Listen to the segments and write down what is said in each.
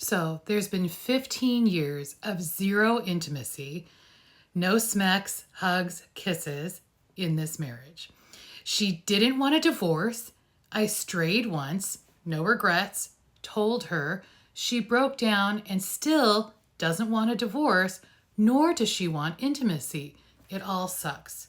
So there's been 15 years of zero intimacy, no smecks, hugs, kisses in this marriage. She didn't want a divorce. I strayed once, no regrets, told her. She broke down and still doesn't want a divorce, nor does she want intimacy. It all sucks.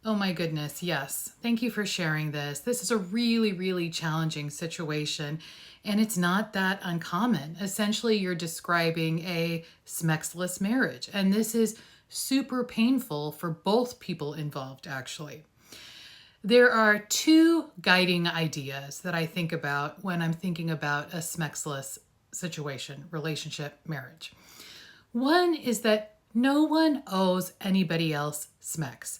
Oh my goodness, yes. Thank you for sharing this. This is a really, really challenging situation, and it's not that uncommon. Essentially, you're describing a smexless marriage, and this is super painful for both people involved, actually. There are two guiding ideas that I think about when I'm thinking about a smexless situation, relationship, marriage. One is that no one owes anybody else smecks.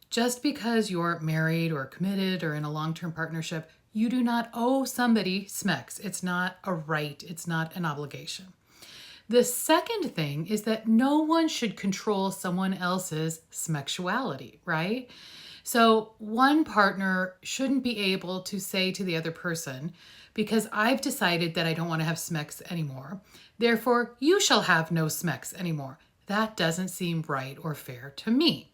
Just because you're married or committed or in a long-term partnership, you do not owe somebody smecks. It's not a right. It's not an obligation. The second thing is that no one should control someone else's smexuality, right? So one partner shouldn't be able to say to the other person, because I've decided that I don't want to have smecks anymore, therefore you shall have no smecks anymore. That doesn't seem right or fair to me.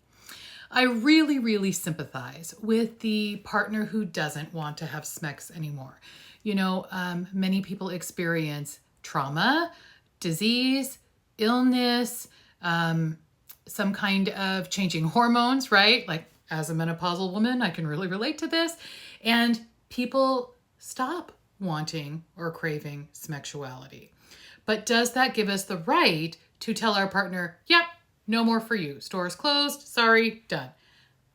I really, really sympathize with the partner who doesn't want to have smecks anymore. Many people experience trauma, disease, illness, some kind of changing hormones, right? Like as a menopausal woman, I can really relate to this. And people stop wanting or craving smexuality. But does that give us the right to tell our partner, yep, no more for you. Store's closed. Sorry, done.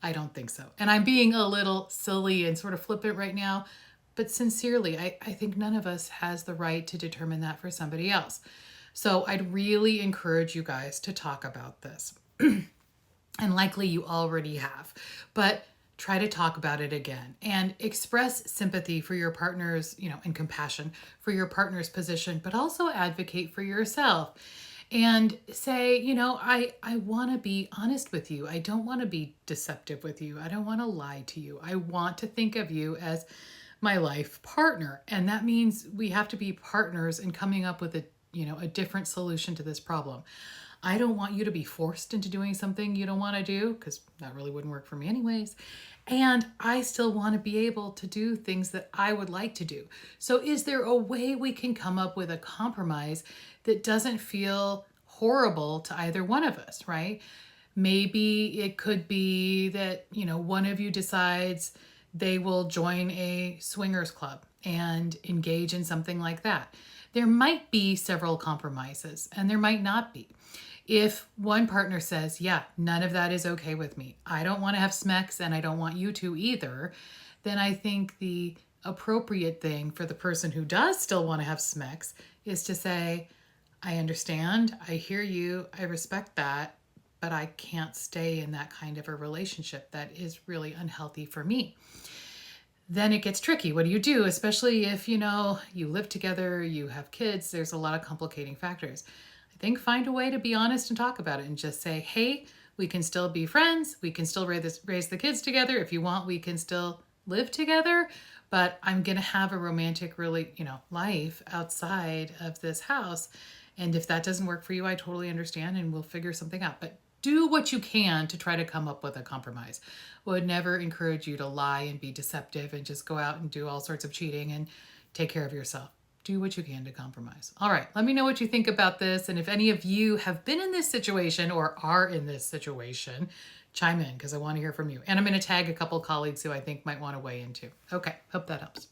I don't think so. And I'm being a little silly and sort of flippant right now, but sincerely, I think none of us has the right to determine that for somebody else. So I'd really encourage you guys to talk about this. And likely you already have, but try to talk about it again and express sympathy for your partner's, and compassion for your partner's position, but also advocate for yourself. And say, I want to be honest with you. I don't want to be deceptive with you. I don't want to lie to you. I want to think of you as my life partner. And that means we have to be partners in coming up with a different solution to this problem. I don't want you to be forced into doing something you don't want to do, because that really wouldn't work for me anyways. And I still want to be able to do things that I would like to do. So is there a way we can come up with a compromise that doesn't feel horrible to either one of us, right? Maybe it could be that, one of you decides they will join a swingers club and engage in something like that. There might be several compromises, and there might not be. If one partner says, yeah, none of that is okay with me, I don't want to have smecks and I don't want you to either, then I think the appropriate thing for the person who does still want to have smecks is to say, I understand, I hear you, I respect that, but I can't stay in that kind of a relationship that is really unhealthy for me. Then it gets tricky. What do you do? Especially if, you live together, you have kids, there's a lot of complicating factors. I think find a way to be honest and talk about it and just say, hey, we can still be friends. We can still raise the kids together. If you want, we can still live together, but I'm going to have a romantic, life outside of this house. And if that doesn't work for you, I totally understand and we'll figure something out. But do what you can to try to come up with a compromise. Would never encourage you to lie and be deceptive and just go out and do all sorts of cheating and take care of yourself. Do what you can to compromise. All right, let me know what you think about this. And if any of you have been in this situation or are in this situation, chime in because I want to hear from you. And I'm going to tag a couple colleagues who I think might want to weigh in too. Okay, hope that helps.